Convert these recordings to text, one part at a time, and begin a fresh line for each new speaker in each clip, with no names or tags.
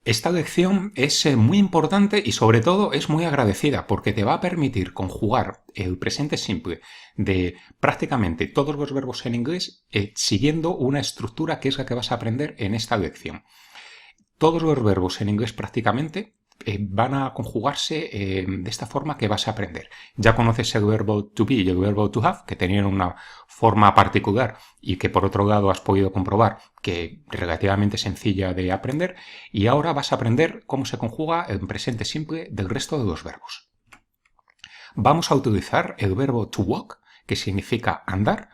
Esta lección es muy importante y sobre todo es muy agradecida porque te va a permitir conjugar el presente simple de prácticamente todos los verbos en inglés siguiendo una estructura que es la que vas a aprender en esta lección. Todos los verbos en inglés prácticamente van a conjugarse de esta forma que vas a aprender. Ya conoces el verbo to be y el verbo to have, que tenían una forma particular y que por otro lado has podido comprobar que relativamente sencilla de aprender, y ahora vas a aprender cómo se conjuga el presente simple del resto de los verbos. Vamos a utilizar el verbo to walk, que significa andar,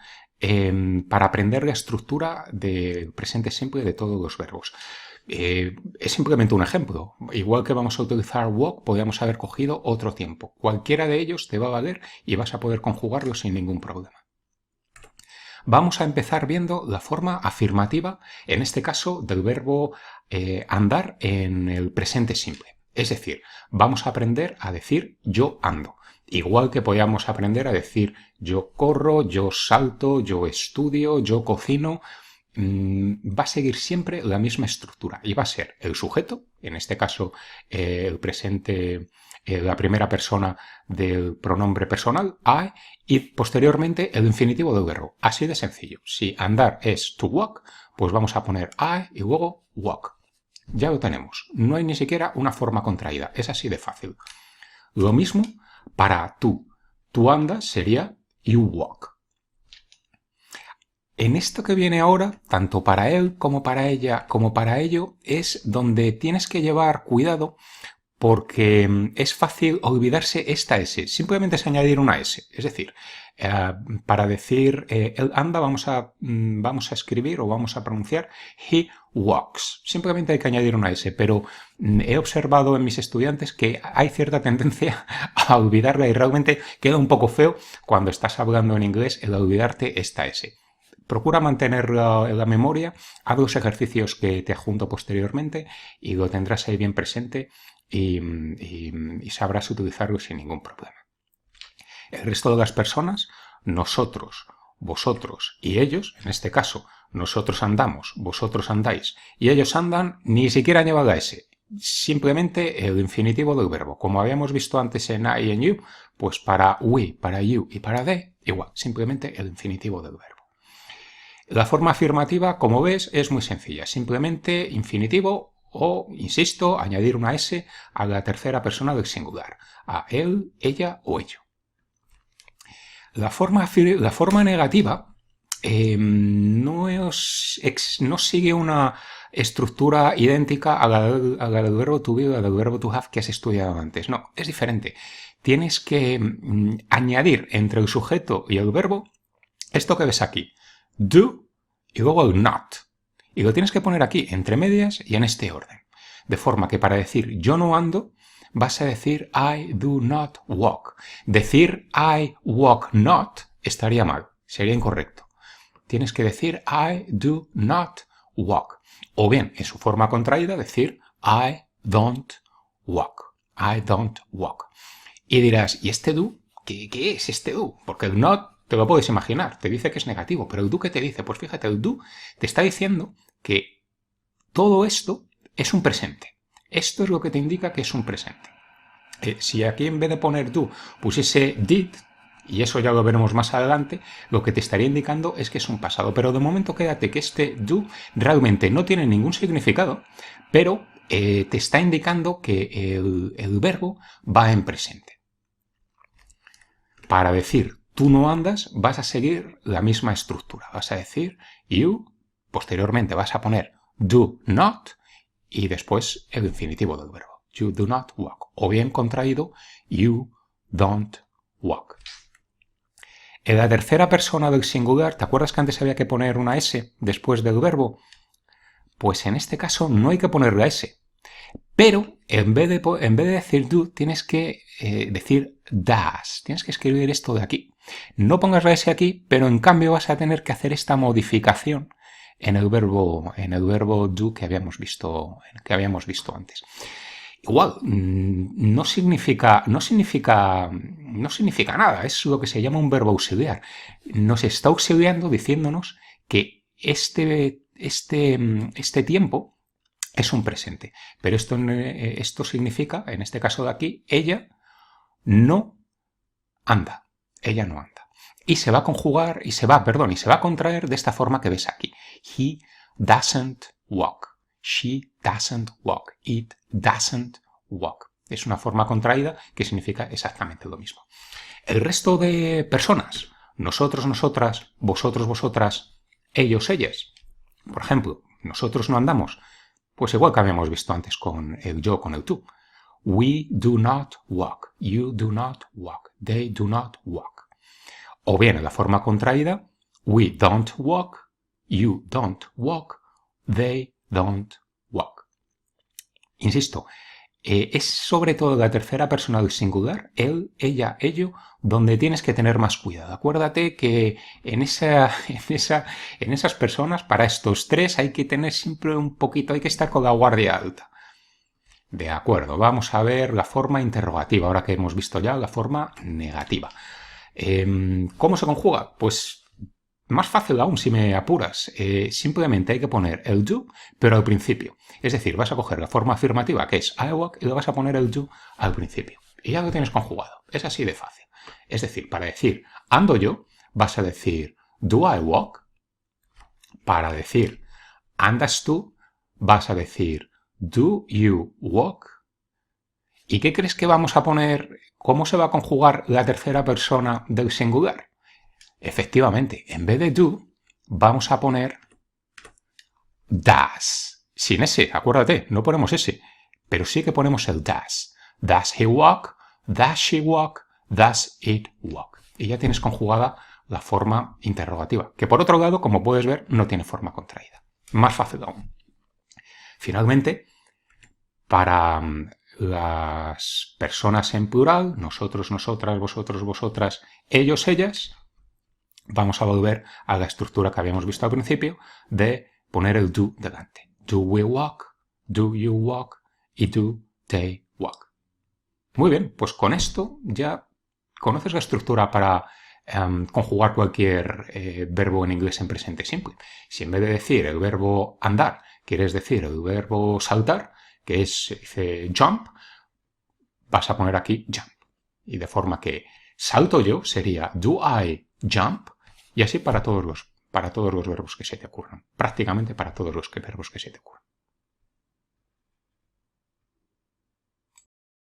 para aprender la estructura del presente simple de todos los verbos. Es simplemente un ejemplo. Igual que vamos a utilizar walk, podríamos haber cogido otro tiempo. Cualquiera de ellos te va a valer y vas a poder conjugarlo sin ningún problema. Vamos a empezar viendo la forma afirmativa, en este caso, del verbo andar en el presente simple. Es decir, vamos a aprender a decir yo ando. Igual que podíamos aprender a decir yo corro, yo salto, yo estudio, yo cocino. Va a seguir siempre la misma estructura y va a ser el sujeto, en este caso el presente, la primera persona del pronombre personal, I, y posteriormente el infinitivo del verbo. Así de sencillo. Si andar es to walk, pues vamos a poner I y luego walk. Ya lo tenemos. No hay ni siquiera una forma contraída. Es así de fácil. Lo mismo para tú. Tú andas sería you walk. En esto que viene ahora, tanto para él como para ella, como para ello, es donde tienes que llevar cuidado porque es fácil olvidarse esta S. Simplemente es añadir una S. Es decir, para decir él anda vamos a escribir o vamos a pronunciar he walks. Simplemente hay que añadir una S, pero he observado en mis estudiantes que hay cierta tendencia a olvidarla y realmente queda un poco feo cuando estás hablando en inglés el olvidarte esta S. Procura mantenerla en la memoria, haz los ejercicios que te adjunto posteriormente y lo tendrás ahí bien presente y sabrás utilizarlo sin ningún problema. El resto de las personas, nosotros, vosotros y ellos, en este caso, nosotros andamos, vosotros andáis y ellos andan, ni siquiera lleva la S. Simplemente el infinitivo del verbo. Como habíamos visto antes en I y en you, pues para we, para you y para they, igual, simplemente el infinitivo del verbo. La forma afirmativa, como ves, es muy sencilla. Simplemente infinitivo o, insisto, añadir una S a la tercera persona del singular. A él, ella o ello. La forma negativa no sigue una estructura idéntica a la del verbo to be o a la del verbo to have que has estudiado antes. No, es diferente. Tienes que añadir entre el sujeto y el verbo esto que ves aquí. Do y luego el not. Y lo tienes que poner aquí, entre medias y en este orden. De forma que para decir yo no ando, vas a decir I do not walk. Decir I walk not estaría mal, sería incorrecto. Tienes que decir I do not walk. O bien, en su forma contraída, decir I don't walk. I don't walk. Y dirás, ¿y este do? ¿Qué es este do? Porque el not te lo puedes imaginar, te dice que es negativo, pero el do, ¿qué te dice? Pues fíjate, el do te está diciendo que todo esto es un presente. Esto es lo que te indica que es un presente. Si aquí en vez de poner do pusiese did, y eso ya lo veremos más adelante, lo que te estaría indicando es que es un pasado. Pero de momento quédate que este do realmente no tiene ningún significado, pero te está indicando que el verbo va en presente. Para decir tú no andas, vas a seguir la misma estructura. Vas a decir you, posteriormente vas a poner do not y después el infinitivo del verbo. You do not walk. O bien contraído, you don't walk. En la tercera persona del singular, ¿te acuerdas que antes había que poner una S después del verbo? Pues en este caso no hay que poner la S. Pero en vez de decir do, tienes que decir does. Tienes que escribir esto de aquí. No pongas la S aquí, pero en cambio vas a tener que hacer esta modificación en el verbo do que habíamos visto antes. Igual, no significa nada, es lo que se llama un verbo auxiliar. Nos está auxiliando diciéndonos que este tiempo es un presente. Pero esto significa, en este caso de aquí, ella no anda. Ella no anda. Y se va a conjugar, y se va a contraer de esta forma que ves aquí. He doesn't walk. She doesn't walk. It doesn't walk. Es una forma contraída que significa exactamente lo mismo. El resto de personas, nosotros, nosotras, vosotros, vosotras, ellos, ellas. Por ejemplo, nosotros no andamos. Pues igual que habíamos visto antes con el yo, con el tú. We do not walk. You do not walk. They do not walk. O bien en la forma contraída, we don't walk. You don't walk. They don't walk. Insisto, es sobre todo la tercera persona del singular, él, ella, ello, donde tienes que tener más cuidado. Acuérdate que en esas personas, para estos tres, hay que tener siempre un poquito, hay que estar con la guardia alta. De acuerdo, vamos a ver la forma interrogativa, ahora que hemos visto ya la forma negativa. ¿Cómo se conjuga? Pues más fácil aún si me apuras. Simplemente hay que poner el do, pero al principio. Es decir, vas a coger la forma afirmativa, que es I walk, y le vas a poner el do al principio. Y ya lo tienes conjugado. Es así de fácil. Es decir, para decir ando yo, vas a decir do I walk. Para decir andas tú, vas a decir do you walk. ¿Y qué crees que vamos a poner? ¿Cómo se va a conjugar la tercera persona del singular? Efectivamente, en vez de do, vamos a poner does. Sin ese, acuérdate, no ponemos ese, pero sí que ponemos el does. Does he walk? Does she walk? Does it walk? Y ya tienes conjugada la forma interrogativa, que por otro lado, como puedes ver, no tiene forma contraída. Más fácil aún. Finalmente, para las personas en plural, nosotros, nosotras, vosotros, vosotras, ellos, ellas, vamos a volver a la estructura que habíamos visto al principio de poner el do delante. Do we walk? Do you walk? Y do they walk. Muy bien, pues con esto ya conoces la estructura para conjugar cualquier verbo en inglés en presente simple. Si en vez de decir el verbo andar, quieres decir el verbo saltar, que dice jump, vas a poner aquí jump. Y de forma que salto yo sería do I jump, y así para todos los verbos que se te ocurran. Prácticamente para todos los verbos que se te ocurran.